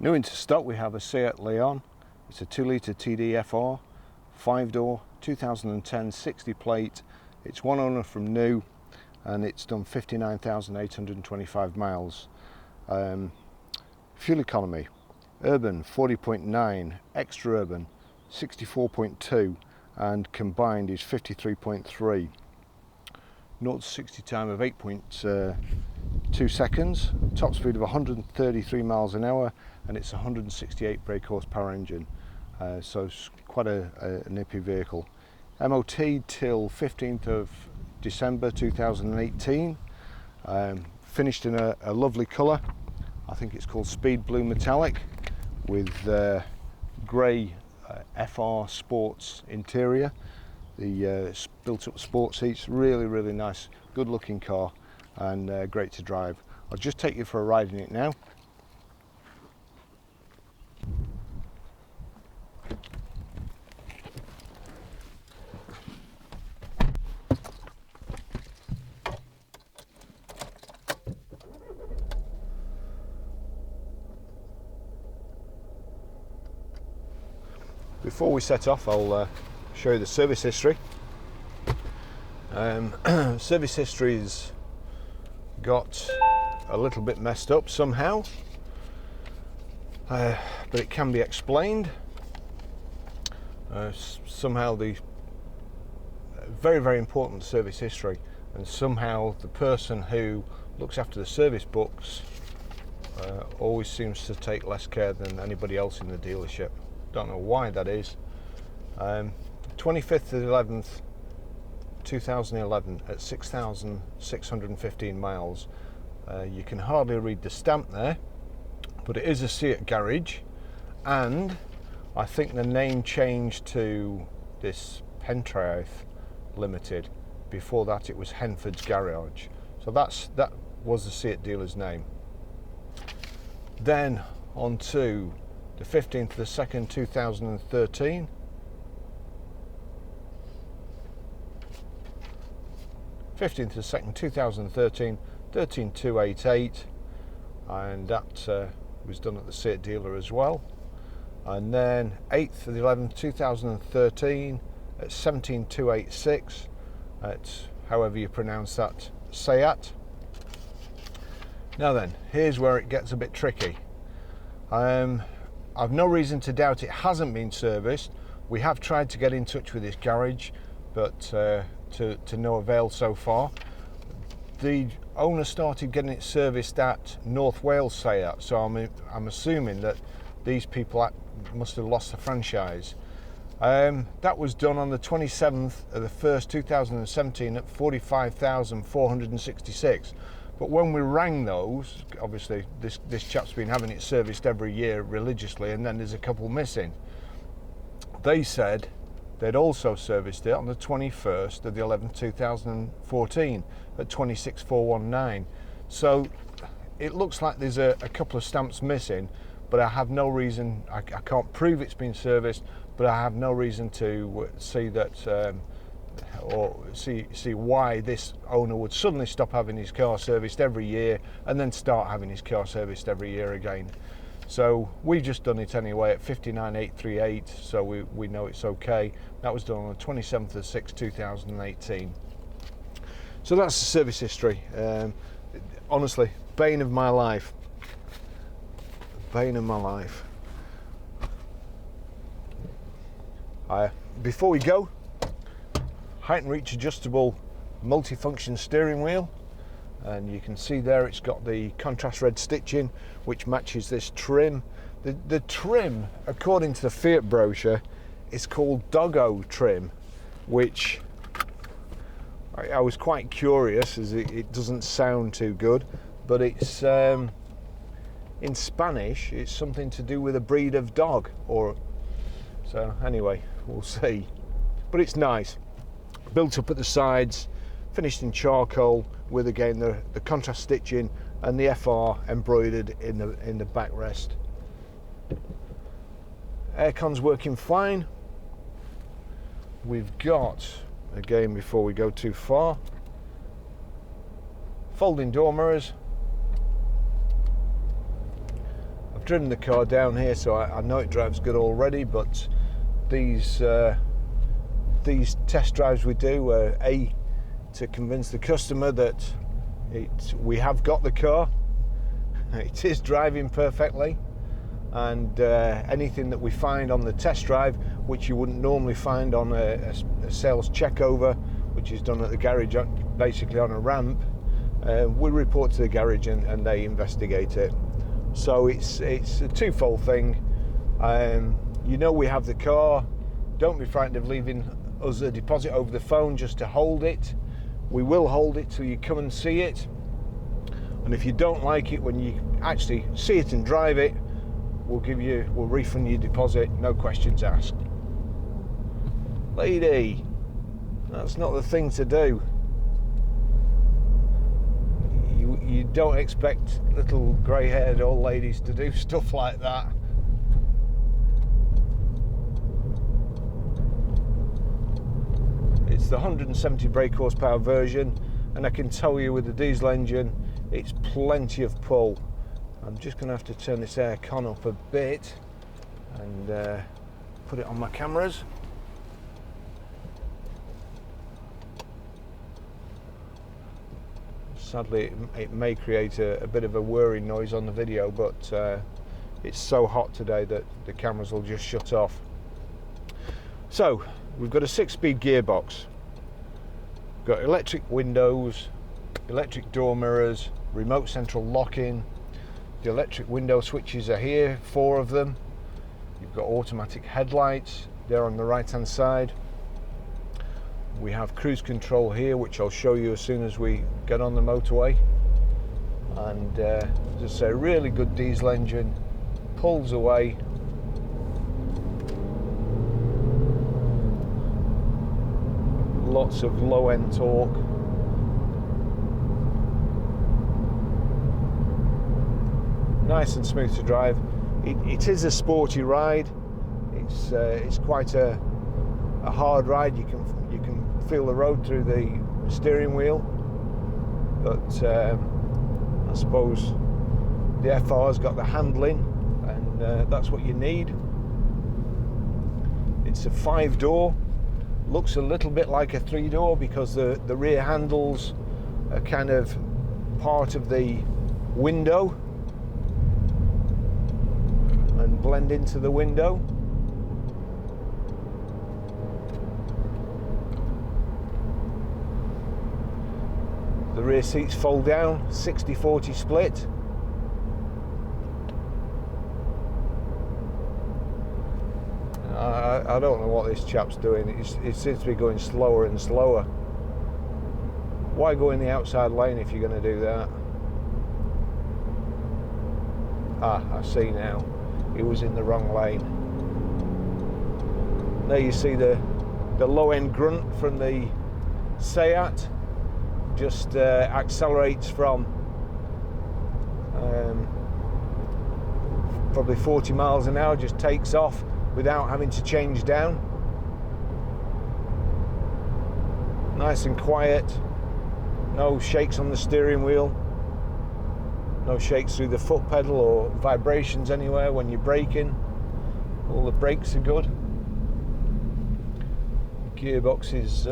New into stock we have a Seat Leon. It's a 2-litre TDFR, 5-door, 2010 60 plate. It's one owner from new and it's done 59,825 miles. Fuel economy, urban 40.9, extra urban 64.2 and combined is 53.3. 0 to 60 time of 8.2 seconds, top speed of 133 miles an hour, and it's a 168 brake horsepower engine, so it's quite a nippy vehicle. MOT till 15th of December 2018, finished in a lovely colour. I think it's called Speed Blue Metallic with grey FR Sports interior. The built up sport seats, really nice, good looking car and great to drive. I'll just take you for a ride in it now. Before we set off, I'll show you the service history. Service history's got a little bit messed up somehow, but it can be explained. Somehow the very important service history, and somehow the person who looks after the service books always seems to take less care than anybody else in the dealership. Don't know why that is. 25th of the 11th 2011 at 6,615 miles. You can hardly read the stamp there, but it is a Seat garage, and I think the name changed to this Pentraeth Limited. Before that it was Henford's Garage, so that was the Seat dealer's name. Then on to the 15th of the 2nd 2013, 15th of the 2nd 2013, 13288, and that was done at the Seat dealer as well. And then 8th of the 11th 2013 at 17286 at however you pronounce that, Seat. Now then, here's where it gets a bit tricky. I've no reason to doubt it hasn't been serviced. We have tried to get in touch with this garage, but to no avail so far. The owner started getting it serviced at North Wales Seat, so I'm assuming that these people must have lost the franchise. That was done on the 27th of the 1st 2017 at 45,466. But when we rang those, obviously this chap's been having it serviced every year religiously, and then there's a couple missing. They said they'd also serviced it on the 21st of the 11th 2014 at 26,419. So it looks like there's a couple of stamps missing, but I have no reason, I can't prove it's been serviced, but I have no reason to see that or see why this owner would suddenly stop having his car serviced every year and then start having his car serviced every year again. So we've just done it anyway at 59,838, so we know it's okay. That was done on the 27th of 6th 2018. So that's the service history. Honestly, bane of my life. Bane of my life. Before we go, height and reach adjustable multifunction steering wheel, and you can see there it's got the contrast red stitching which matches this trim. The trim, according to the Fiat brochure, is called Doggo trim, which I was quite curious as it doesn't sound too good, but it's in Spanish it's something to do with a breed of dog, or so anyway, we'll see. But it's nice, built up at the sides, finished in charcoal with again the contrast stitching and the FR embroidered in the backrest. Aircon's working fine. We've got, again before we go too far, folding door mirrors. I've driven the car down here, so I know it drives good already, but these test drives we do are to convince the customer that we have got the car, it is driving perfectly, and anything that we find on the test drive which you wouldn't normally find on a sales checkover, which is done at the garage basically on a ramp, we report to the garage and they investigate it. So it's a twofold thing. You know we have the car. Don't be frightened of leaving us a deposit over the phone just to hold it. We will hold it till you come and see it. And if you don't like it when you actually see it and drive it, we'll refund your deposit, no questions asked. Lady, that's not the thing to do. You don't expect little grey-haired old ladies to do stuff like that. It's the 170 brake horsepower version, and I can tell you with the diesel engine, it's plenty of pull. I'm just going to have to turn this air con up a bit and put it on my cameras. Sadly, it may create a bit of a whirring noise on the video, but it's so hot today that the cameras will just shut off. So, we've got a 6-speed gearbox. We've got electric windows, electric door mirrors, remote central locking. The electric window switches are here, 4 of them. You've got automatic headlights there on the right hand side. We have cruise control here, which I'll show you as soon as we get on the motorway. And just a really good diesel engine, pulls away. Lots of low end torque. Nice and smooth to drive. It is a sporty ride. It's quite a hard ride. You can feel the road through the steering wheel, but I suppose the FR's got the handling, and that's what you need. It's a 5-door. Looks a little bit like a 3-door because the rear handles are kind of part of the window and blend into the window. The rear seats fold down, 60-40 split. I don't know what this chap's doing. It seems to be going slower and slower. Why go in the outside lane if you're going to do that? Ah, I see now. He was in the wrong lane. There you see the low-end grunt from the Seat. Just accelerates from probably 40 miles an hour, just takes off without having to change down. Nice and quiet, no shakes on the steering wheel, no shakes through the foot pedal or vibrations anywhere when you're braking. All the brakes are good. The gearbox is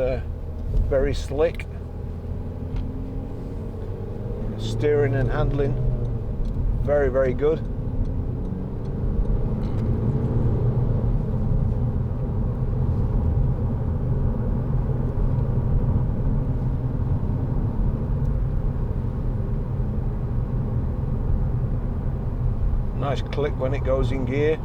very slick. Steering and handling, very, very good. Nice click when it goes in gear.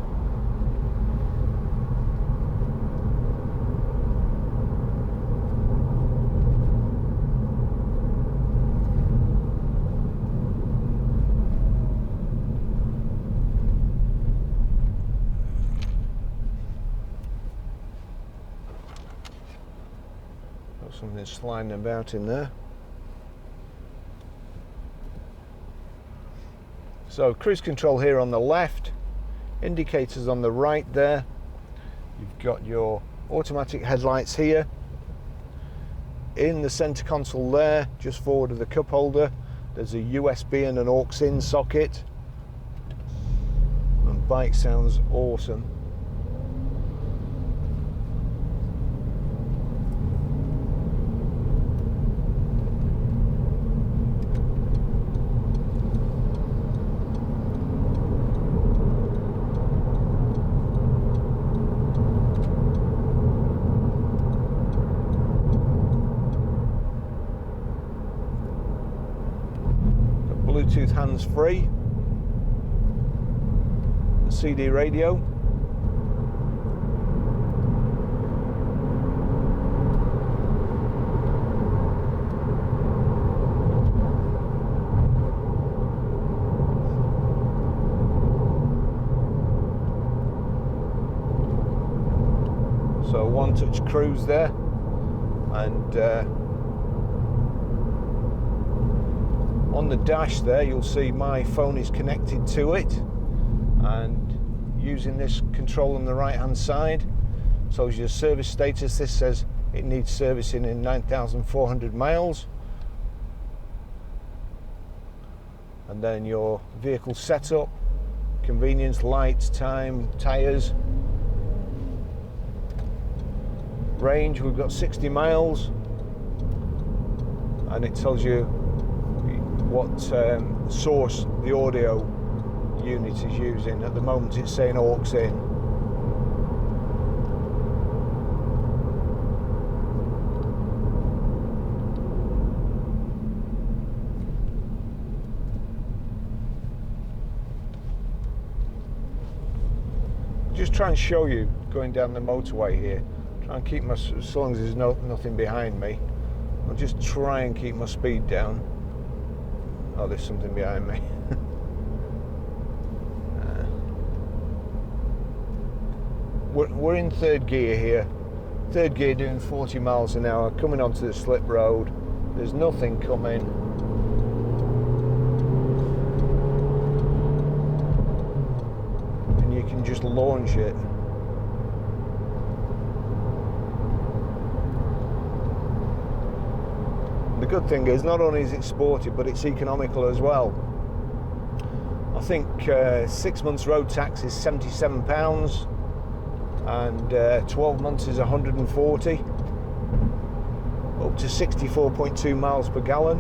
Something sliding about in there. So cruise control here on the left, indicators on the right there. You've got your automatic headlights here. In the center console there, just forward of the cup holder, there's a USB and an aux in socket. bike sounds awesome. Bluetooth hands-free, CD radio, so one-touch cruise there, and on the dash there you'll see my phone is connected to it, and using this control on the right hand side, so as your service status, this says it needs servicing in 9,400 miles, and then your vehicle setup, convenience, lights, time, tyres, range, we've got 60 miles, and it tells you what source the audio unit is using. At the moment it's saying aux in. Just try and show you going down the motorway here. Try and keep my, as long as there's nothing behind me, I'll just try and keep my speed down. Oh, there's something behind me. We're in third gear here. Third gear doing 40 miles an hour, coming onto the slip road. There's nothing coming. And you can just launch it. The good thing is, not only is it sporty, but it's economical as well. I think 6 months road tax is £77, and 12 months is 140, up to 64.2 miles per gallon.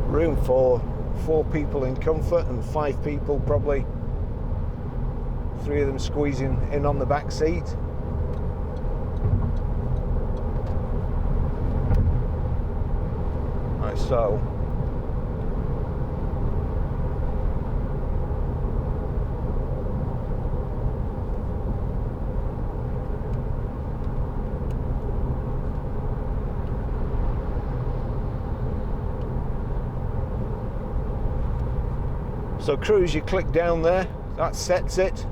Room for 4 people in comfort, and 5 people probably, 3 of them squeezing in on the back seat. Right, so cruise, you click down there, that sets it.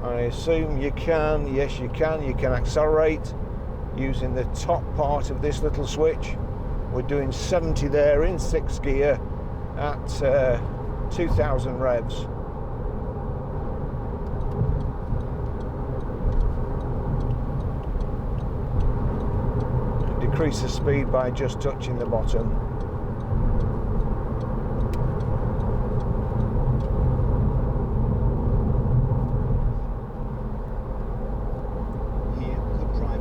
I assume you can, yes you can accelerate using the top part of this little switch. We're doing 70 there in 6th gear at 2,000 revs. Decrease the speed by just touching the bottom.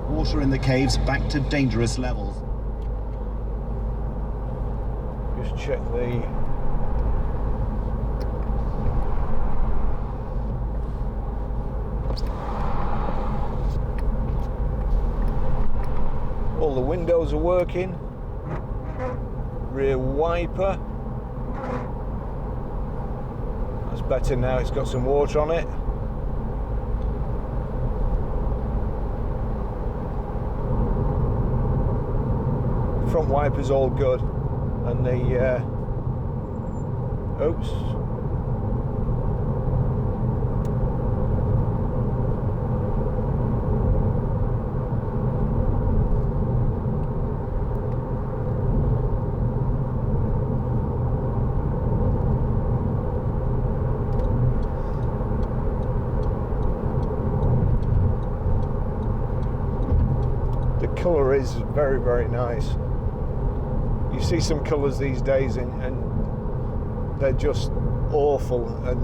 Water in the caves back to dangerous levels. Just check the all the windows are working. Rear wiper, that's better now, it's got some water on it. Front wiper's all good, and the oops, the colour is very, very nice. You see some colours these days and they're just awful and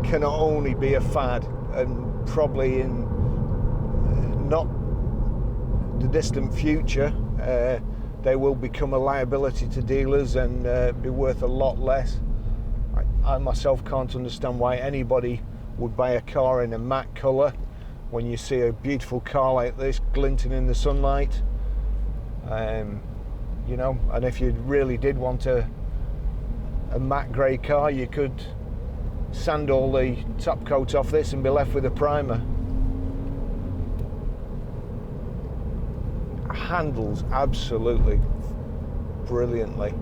can only be a fad, and probably in not the distant future they will become a liability to dealers and be worth a lot less. I myself can't understand why anybody would buy a car in a matte colour when you see a beautiful car like this glinting in the sunlight. You know, and if you really did want a matte grey car, you could sand all the top coat off this and be left with a primer. Handles absolutely brilliantly.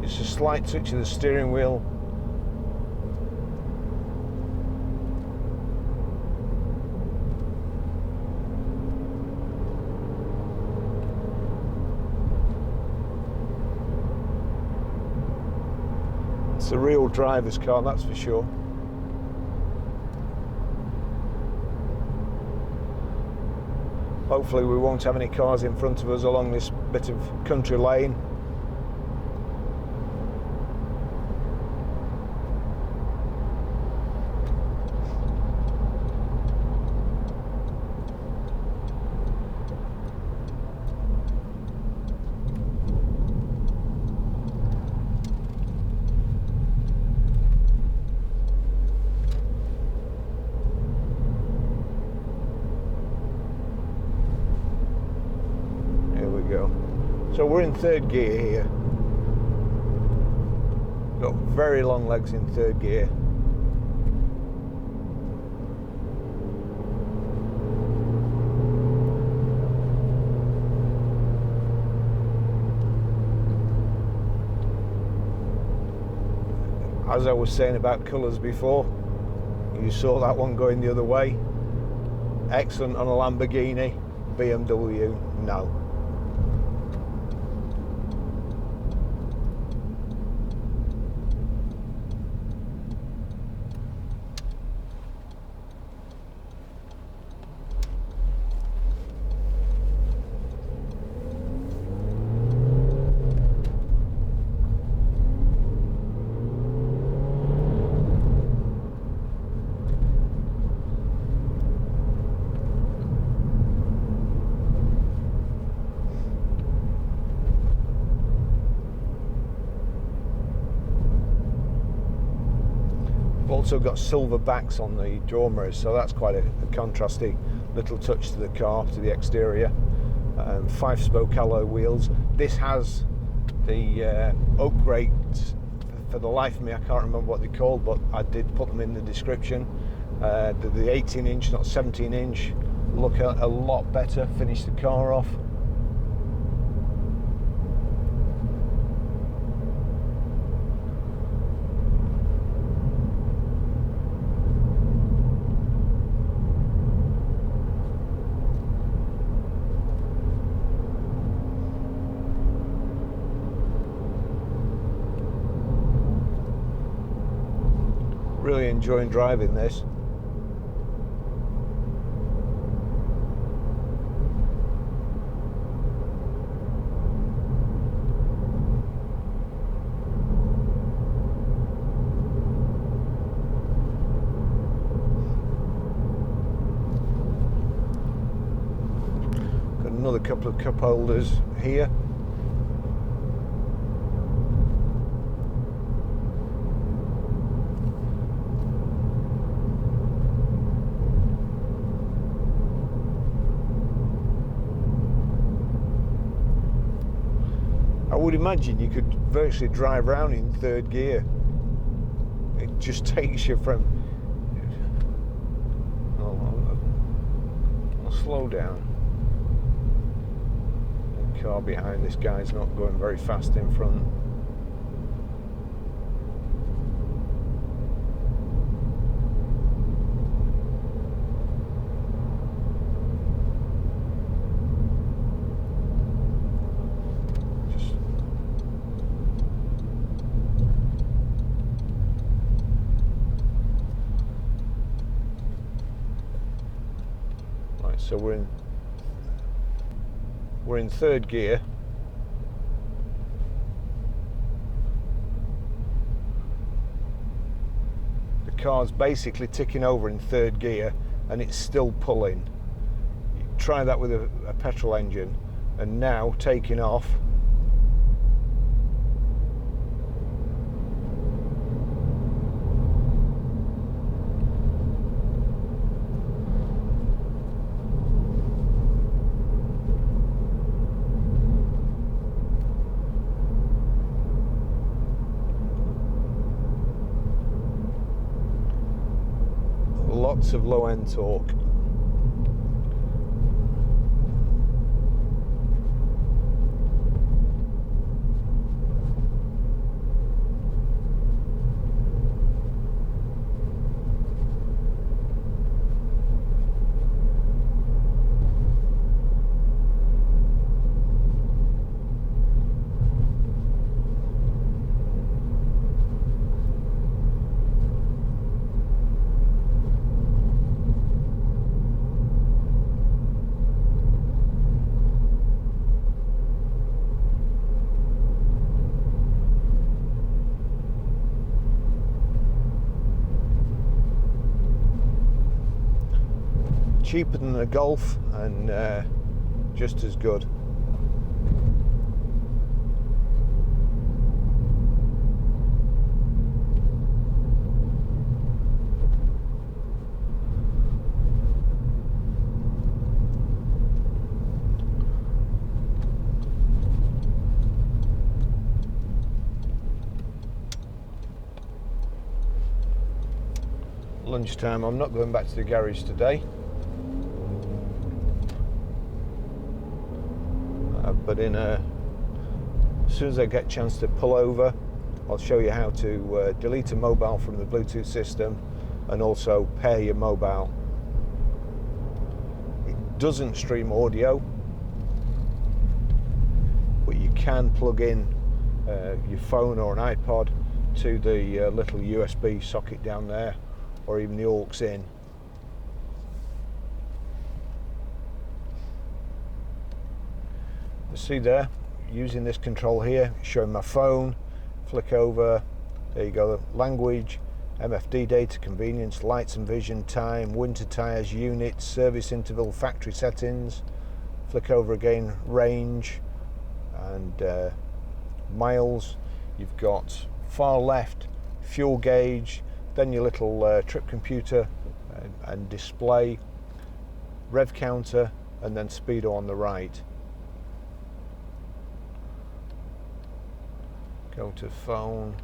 It's a slight touch of the steering wheel. It's a real driver's car, that's for sure. Hopefully we won't have any cars in front of us along this bit of country lane. So we're in third gear here. Got very long legs in third gear. As I was saying about colours before, you saw that one going the other way. Excellent on a Lamborghini. BMW, no. Also got silver backs on the door mirrors, so that's quite a contrasty little touch to the car, to the exterior. 5-spoke alloy wheels. This has the upgrades. For the life of me, I can't remember what they're called, but I did put them in the description. The 18-inch, not 17-inch, look a lot better, finish the car off. Really enjoying driving this. Got another couple of cup holders here. I would imagine you could virtually drive around in third gear. It just takes you from... I'll slow down. The car behind this guy's not going very fast in front. So we're in we're in third gear. The car's basically ticking over in third gear and it's still pulling. You try that with a petrol engine, and now taking off. Lots of low end torque. Cheaper than the Golf and just as good. Lunchtime. I'm not going back to the garage today. But as soon as I get a chance to pull over, I'll show you how to delete a mobile from the Bluetooth system and also pair your mobile. It doesn't stream audio, but you can plug in your phone or an iPod to the little USB socket down there, or even the aux in. See there, using this control here, showing my phone, flick over, there you go, language, MFD data, convenience, lights and vision, time, winter tyres, units, service interval, factory settings, flick over again, range and miles. You've got far left, fuel gauge, then your little trip computer and display, rev counter, and then speedo on the right. Go to phone.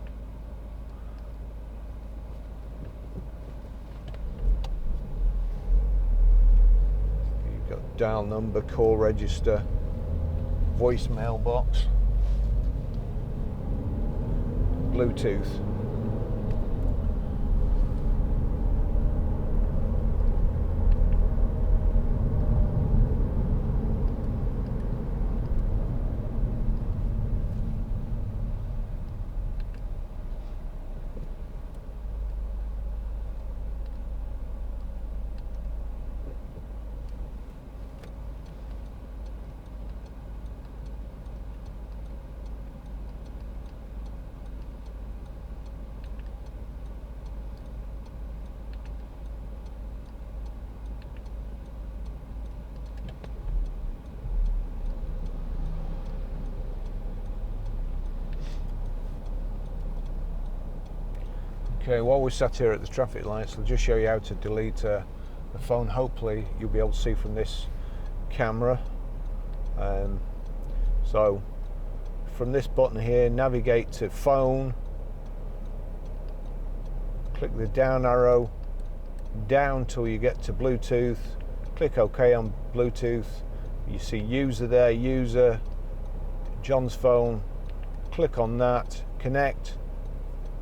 You've got dial number, call register, voicemail box, Bluetooth. Okay, while we're sat here at the traffic lights, I'll just show you how to delete the phone. Hopefully you'll be able to see from this camera. So from this button here, navigate to phone, click the down arrow down till you get to Bluetooth, click OK on Bluetooth. You see user there, user, John's phone, click on that, connect,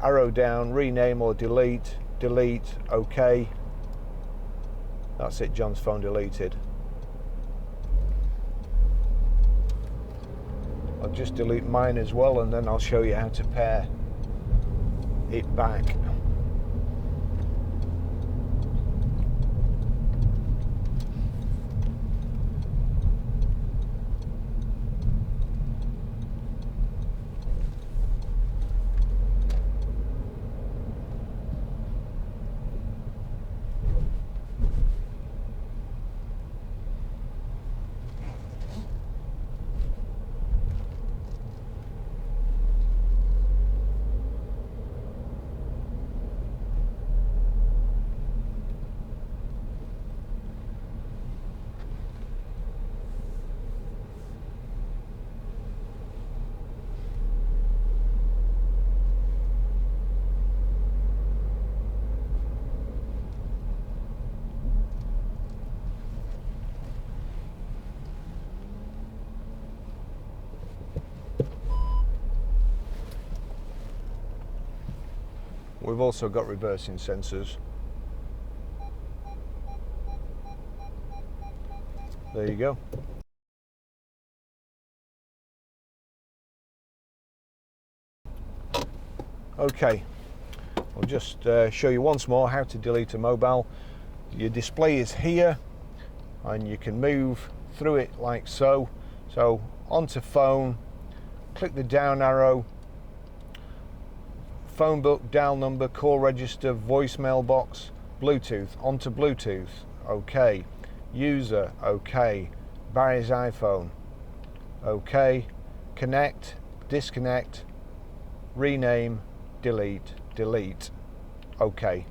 arrow down, rename or delete, delete, OK. That's it, John's phone deleted. I'll just delete mine as well, and then I'll show you how to pair it back. we've also got reversing sensors. There you go. Okay, I'll just show you once more how to delete a mobile. Your display is here and you can move through it like so. So onto phone, click the down arrow, phone book, dial number, call register, voicemail box, Bluetooth, onto Bluetooth, okay, user, okay, Barry's iPhone, okay, connect, disconnect, rename, delete, delete, okay.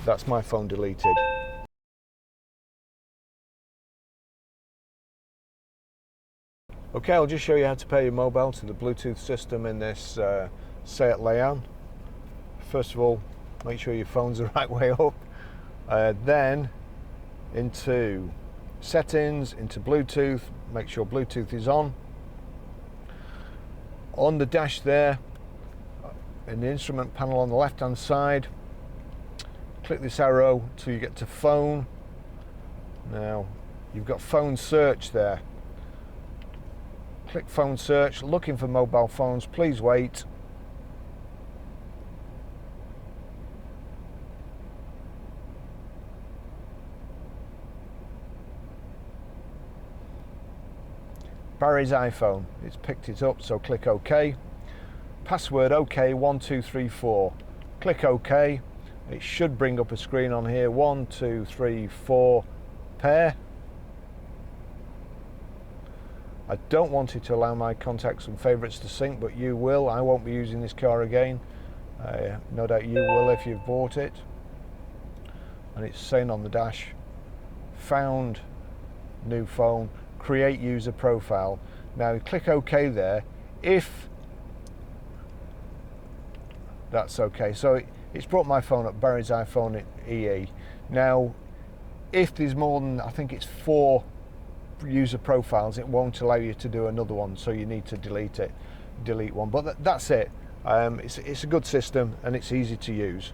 That's my phone deleted. Okay, I'll just show you how to pair your mobile to the Bluetooth system in this Seat Leon. First of all, make sure your phone's the right way up. Then into settings, into Bluetooth, make sure Bluetooth is on. On the dash there, in the instrument panel on the left hand side, click this arrow till you get to phone. Now you've got phone search there. Click phone search, looking for mobile phones, please wait. Barry's iPhone, it's picked it up, so click OK. Password OK 1234. Click OK. It should bring up a screen on here. 1, 2, 3, 4. Pair. I don't want it to allow my contacts and favourites to sync, but you will. I won't be using this car again. No doubt you will if you've bought it. And it's saying on the dash, found new phone, create user profile. Now click OK there if that's okay. So it's brought my phone up, Barry's iPhone EE. Now if there's more than, I think it's 4 user profiles, it won't allow you to do another one, so you need to delete one. But that's it. It's a good system and it's easy to use.